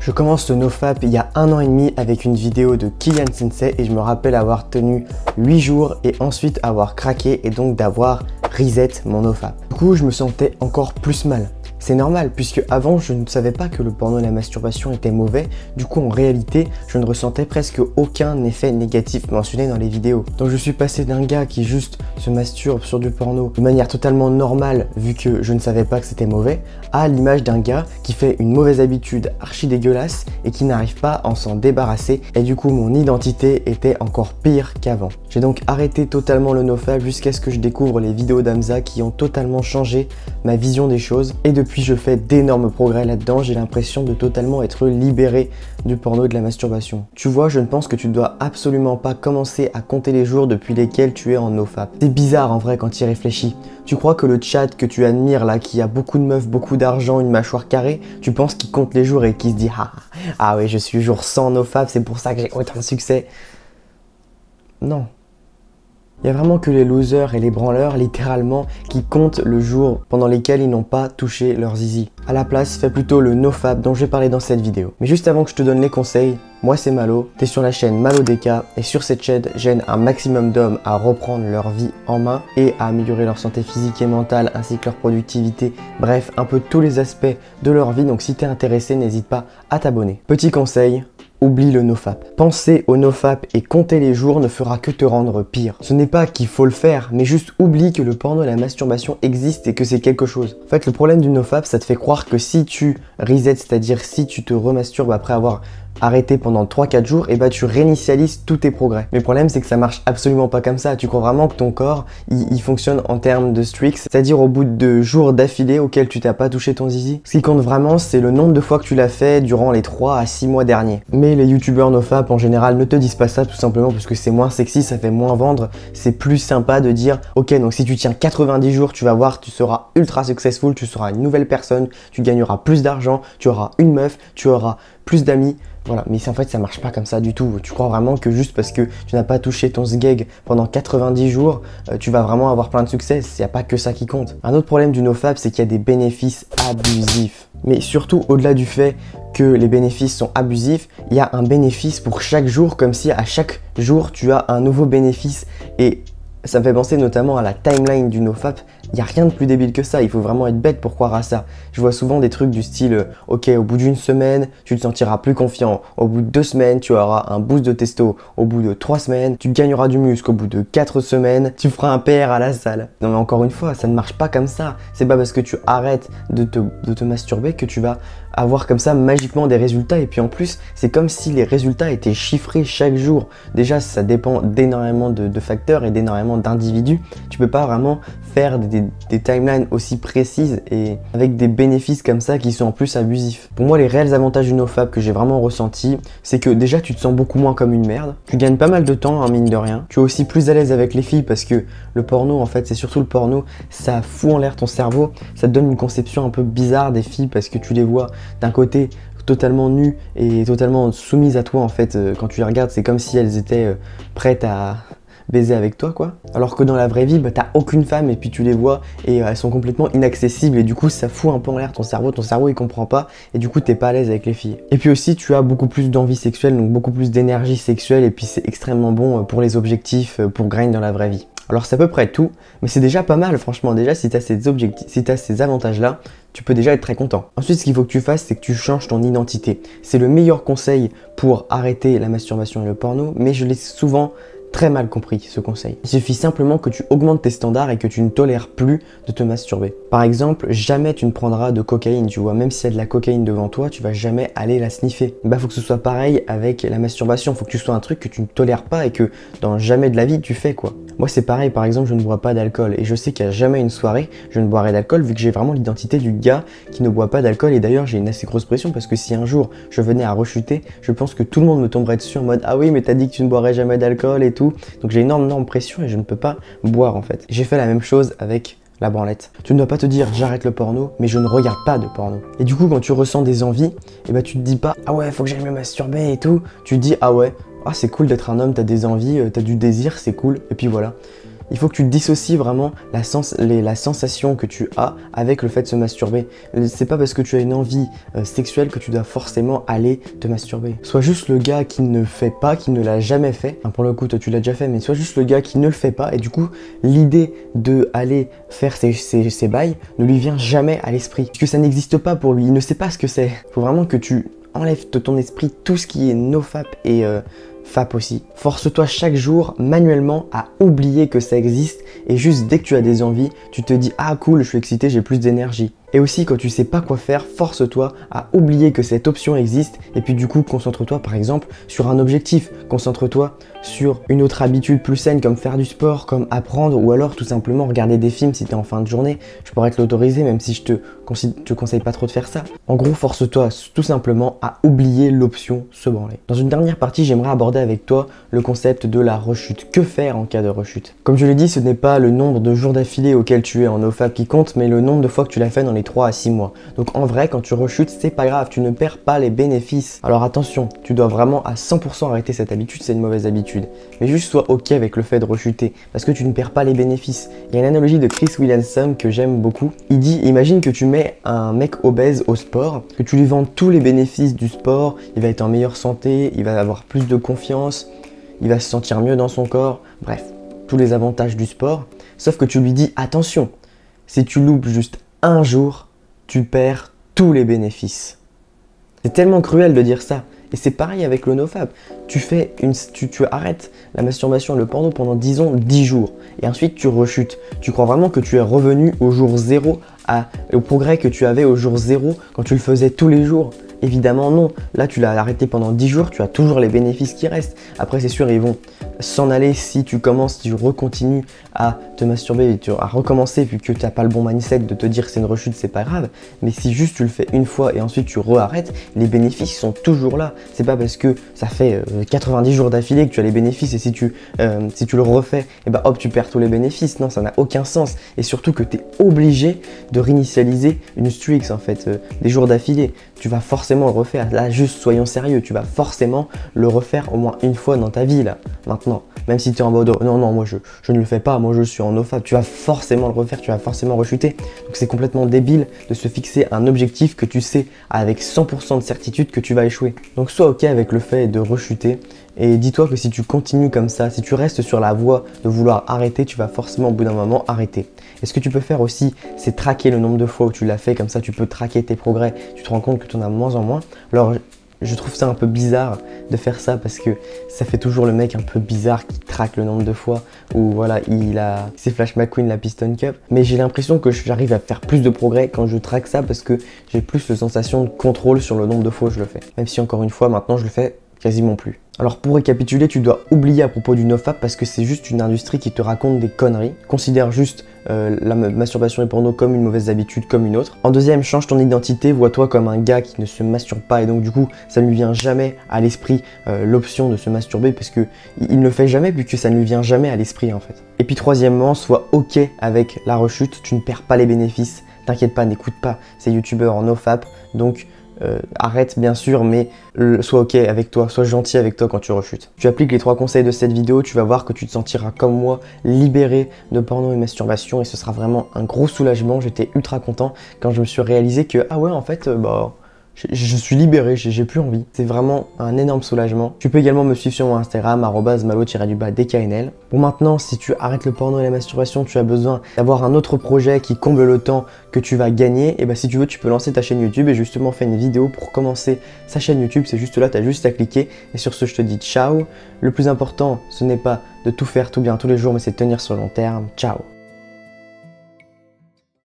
Je commence le NoFap il y a 1 an et demi avec une vidéo de Kylian Sensei et je me rappelle avoir tenu 8 jours et ensuite avoir craqué et donc d'avoir reset mon NoFap. Du coup, je me sentais encore plus mal. C'est normal puisque avant je ne savais pas que le porno et la masturbation étaient mauvais, du coup en réalité je ne ressentais presque aucun effet négatif mentionné dans les vidéos. Donc je suis passé d'un gars qui juste se masturbe sur du porno de manière totalement normale vu que je ne savais pas que c'était mauvais, à l'image d'un gars qui fait une mauvaise habitude archi dégueulasse et qui n'arrive pas à s'en débarrasser, et du coup mon identité était encore pire qu'avant. J'ai donc arrêté totalement le NoFap jusqu'à ce que je découvre les vidéos d'Hamza qui ont totalement changé ma vision des choses, et depuis je fais d'énormes progrès là-dedans. J'ai l'impression de totalement être libéré du porno et de la masturbation. Tu vois, je ne pense que tu ne dois absolument pas commencer à compter les jours depuis lesquels tu es en NoFap. C'est bizarre en vrai quand tu y réfléchis. Tu crois que le chat que tu admires là, qui a beaucoup de meufs, beaucoup d'argent, une mâchoire carrée, tu penses qu'il compte les jours et qu'il se dit ah oui, je suis jour 100 NoFap, c'est pour ça que j'ai autant de succès. Non. Il n'y a vraiment que les losers et les branleurs, littéralement, qui comptent le jour pendant lesquels ils n'ont pas touché leur zizi. À la place, fais plutôt le NoFap dont je vais parler dans cette vidéo. Mais juste avant que je te donne les conseils, moi c'est Malo, t'es sur la chaîne MaloDK et sur cette chaîne, j'aide un maximum d'hommes à reprendre leur vie en main et à améliorer leur santé physique et mentale ainsi que leur productivité, bref, un peu tous les aspects de leur vie. Donc si t'es intéressé, n'hésite pas à t'abonner. Petit conseil, oublie le NoFap. Penser au NoFap et compter les jours ne fera que te rendre pire. Ce n'est pas qu'il faut le faire, mais juste oublie que le porno et la masturbation existent et que c'est quelque chose. En fait, le problème du NoFap, ça te fait croire que si tu reset, c'est-à-dire si tu te remasturbes après avoir arrêté pendant 3-4 jours, et bah tu réinitialises tous tes progrès. Mais le problème c'est que ça marche absolument pas comme ça. Tu crois vraiment que ton corps il fonctionne en termes de streaks, c'est-à-dire au bout de jours d'affilée auxquels tu t'as pas touché ton zizi. Ce qui compte vraiment c'est le nombre de fois que tu l'as fait durant les 3 à 6 mois derniers. Mais les youtubeurs NoFap en général ne te disent pas ça, tout simplement parce que c'est moins sexy, ça fait moins vendre. C'est plus sympa de dire ok, donc si tu tiens 90 jours, tu vas voir, tu seras ultra successful, tu seras une nouvelle personne, tu gagneras plus d'argent, tu auras une meuf, tu auras plus d'amis. Voilà, mais en fait ça marche pas comme ça du tout. Tu crois vraiment que juste parce que tu n'as pas touché ton sgeg pendant 90 jours, tu vas vraiment avoir plein de succès. Il n'y a pas que ça qui compte. Un autre problème du NoFap, c'est qu'il y a des bénéfices abusifs. Mais surtout, au-delà du fait que les bénéfices sont abusifs, il y a un bénéfice pour chaque jour, comme si à chaque jour tu as un nouveau bénéfice. Et ça me fait penser notamment à la timeline du NoFap. Il n'y a rien de plus débile que ça, il faut vraiment être bête pour croire à ça. Je vois souvent des trucs du style ok, au bout d'1 semaine, tu te sentiras plus confiant. Au bout de 2 semaines, tu auras un boost de testo. Au bout de 3 semaines, tu gagneras du muscle. Au bout de 4 semaines, tu feras un PR à la salle. Non mais encore une fois, ça ne marche pas comme ça. C'est pas parce que tu arrêtes de te masturber que tu vas avoir comme ça magiquement des résultats. Et puis en plus, c'est comme si les résultats étaient chiffrés chaque jour. Déjà, ça dépend d'énormément de facteurs et d'énormément d'individus. Tu peux pas vraiment faire des timelines aussi précises et avec des bénéfices comme ça qui sont en plus abusifs. Pour moi, les réels avantages du NoFap que j'ai vraiment ressenti, c'est que déjà tu te sens beaucoup moins comme une merde. Tu gagnes pas mal de temps, hein, mine de rien. Tu es aussi plus à l'aise avec les filles parce que le porno, en fait, c'est surtout le porno, ça fout en l'air ton cerveau. Ça te donne une conception un peu bizarre des filles parce que tu les vois d'un côté totalement nues et totalement soumises à toi en fait. Quand tu les regardes, c'est comme si elles étaient prêtes à baiser avec toi quoi. Alors que dans la vraie vie, bah, t'as aucune femme et puis tu les vois et elles sont complètement inaccessibles et du coup ça fout un peu en l'air ton cerveau il comprend pas et du coup t'es pas à l'aise avec les filles. Et puis aussi tu as beaucoup plus d'envie sexuelle, donc beaucoup plus d'énergie sexuelle et puis c'est extrêmement bon pour les objectifs, pour grind dans la vraie vie. Alors c'est à peu près tout, mais c'est déjà pas mal franchement. Déjà si t'as ces objectifs, si t'as ces avantages là, tu peux déjà être très content. Ensuite ce qu'il faut que tu fasses, c'est que tu changes ton identité. C'est le meilleur conseil pour arrêter la masturbation et le porno, mais je l'ai souvent très mal compris ce conseil. Il suffit simplement que tu augmentes tes standards et que tu ne tolères plus de te masturber. Par exemple, jamais tu ne prendras de cocaïne, tu vois, même s'il y a de la cocaïne devant toi, tu vas jamais aller la sniffer. Bah faut que ce soit pareil avec la masturbation, faut que tu sois un truc que tu ne tolères pas et que dans jamais de la vie tu fais quoi. Moi c'est pareil, par exemple je ne bois pas d'alcool et je sais qu'il n'y a jamais une soirée je ne boirai d'alcool vu que j'ai vraiment l'identité du gars qui ne boit pas d'alcool. Et d'ailleurs j'ai une assez grosse pression parce que si un jour je venais à rechuter, je pense que tout le monde me tomberait dessus en mode ah oui mais t'as dit que tu ne boirais jamais d'alcool et tout. Donc j'ai une énorme pression et je ne peux pas boire en fait. J'ai fait la même chose avec la branlette. Tu ne dois pas te dire j'arrête le porno, mais je ne regarde pas de porno. Et du coup quand tu ressens des envies, et bah tu te dis pas ah ouais faut que j'aille me masturber et tout. Tu te dis ah ouais, ah c'est cool d'être un homme, t'as des envies, t'as du désir, c'est cool. Et puis voilà. Il faut que tu dissocies vraiment la sensation que tu as avec le fait de se masturber. C'est pas parce que tu as une envie sexuelle que tu dois forcément aller te masturber. Sois juste le gars qui ne fait pas, qui ne l'a jamais fait. Enfin, pour le coup, toi tu l'as déjà fait, mais sois juste le gars qui ne le fait pas. Et du coup, l'idée de aller faire ces bails ne lui vient jamais à l'esprit. Parce que ça n'existe pas pour lui. Il ne sait pas ce que c'est. Il faut vraiment que tu enlèves de ton esprit tout ce qui est nofap et FAP aussi. Force-toi chaque jour manuellement à oublier que ça existe et juste dès que tu as des envies, tu te dis ah cool, je suis excité, j'ai plus d'énergie. Et aussi quand tu sais pas quoi faire, force-toi à oublier que cette option existe et puis du coup concentre-toi par exemple sur un objectif, concentre-toi sur une autre habitude plus saine comme faire du sport, comme apprendre ou alors tout simplement regarder des films si tu es en fin de journée. Je pourrais te l'autoriser même si je te conseille pas trop de faire ça. En gros, force-toi tout simplement à oublier l'option se branler. Dans une dernière partie, j'aimerais aborder avec toi le concept de la rechute. Que faire en cas de rechute? Comme je l'ai dit, ce n'est pas le nombre de jours d'affilée auquel tu es en nofap qui compte, mais le nombre de fois que tu l'as fait dans les 3 à 6 mois. Donc en vrai, quand tu rechutes, c'est pas grave, tu ne perds pas les bénéfices. Alors attention, tu dois vraiment à 100% arrêter cette habitude, c'est une mauvaise habitude. Mais juste sois ok avec le fait de rechuter, parce que tu ne perds pas les bénéfices. Il y a une analogie de Chris Williamson que j'aime beaucoup. Il dit, imagine que tu mets un mec obèse au sport, que tu lui vends tous les bénéfices du sport, il va être en meilleure santé, il va avoir plus de confiance, il va se sentir mieux dans son corps, bref, tous les avantages du sport. Sauf que tu lui dis, attention, si tu loupes juste un jour, tu perds tous les bénéfices. C'est tellement cruel de dire ça. Et c'est pareil avec le nofap. Tu arrêtes la masturbation et le porno pendant disons 10 jours. Et ensuite tu rechutes. Tu crois vraiment que tu es revenu au jour 0, au progrès que tu avais au jour 0 quand tu le faisais tous les jours? Évidemment non. Là tu l'as arrêté pendant 10 jours, tu as toujours les bénéfices qui restent. Après c'est sûr ils vont s'en aller si tu recontinues à te masturber, à recommencer vu que tu n'as pas le bon mindset de te dire que c'est une rechute, c'est pas grave. Mais si juste tu le fais une fois et ensuite tu re-arrêtes, les bénéfices sont toujours là. C'est pas parce que ça fait 90 jours d'affilée que tu as les bénéfices et si tu le refais, et bah hop tu perds tous les bénéfices. Non, ça n'a aucun sens. Et surtout que tu es obligé de réinitialiser une streak en fait, des jours d'affilée. Tu vas forcément le refaire. Là juste soyons sérieux, tu vas forcément le refaire au moins une fois dans ta vie là, maintenant. Même si tu es en mode non, moi je ne le fais pas, moi je suis en nofap, tu vas forcément le refaire, tu vas forcément rechuter. Donc c'est complètement débile de se fixer un objectif que tu sais avec 100% de certitude que tu vas échouer. Donc sois ok avec le fait de rechuter et dis-toi que si tu continues comme ça, si tu restes sur la voie de vouloir arrêter, tu vas forcément au bout d'un moment arrêter. Et ce que tu peux faire aussi, c'est traquer le nombre de fois où tu l'as fait, comme ça tu peux traquer tes progrès, tu te rends compte que tu en as de moins en moins. Alors je trouve ça un peu bizarre de faire ça parce que ça fait toujours le mec un peu bizarre qui traque le nombre de fois où voilà, c'est Flash McQueen la Piston Cup. Mais j'ai l'impression que j'arrive à faire plus de progrès quand je traque ça parce que j'ai plus la sensation de contrôle sur le nombre de fois où je le fais. Même si encore une fois, maintenant je le fais quasiment plus. Alors pour récapituler, tu dois oublier à propos du nofap parce que c'est juste une industrie qui te raconte des conneries. Considère juste la masturbation et le porno comme une mauvaise habitude, comme une autre. En deuxième, change ton identité, vois-toi comme un gars qui ne se masturbe pas et donc du coup ça ne lui vient jamais à l'esprit l'option de se masturber parce que il ne le fait jamais puisque ça ne lui vient jamais à l'esprit en fait. Et puis troisièmement, sois ok avec la rechute, tu ne perds pas les bénéfices, t'inquiète pas, n'écoute pas ces youtubeurs en nofap, donc arrête bien sûr, mais sois ok avec toi, sois gentil avec toi quand tu rechutes. Tu appliques les 3 conseils de cette vidéo, tu vas voir que tu te sentiras comme moi libéré de porno et masturbation et ce sera vraiment un gros soulagement. J'étais ultra content quand je me suis réalisé que ah ouais en fait je suis libéré, j'ai plus envie. C'est vraiment un énorme soulagement. Tu peux également me suivre sur mon Instagram, @malo_DKNL. Bon maintenant, si tu arrêtes le porno et la masturbation, tu as besoin d'avoir un autre projet qui comble le temps que tu vas gagner. Et bah si tu veux, tu peux lancer ta chaîne YouTube et justement faire une vidéo pour commencer sa chaîne YouTube. C'est juste là, tu as juste à cliquer. Et sur ce, je te dis ciao. Le plus important, ce n'est pas de tout faire tout bien tous les jours, mais c'est de tenir sur le long terme. Ciao.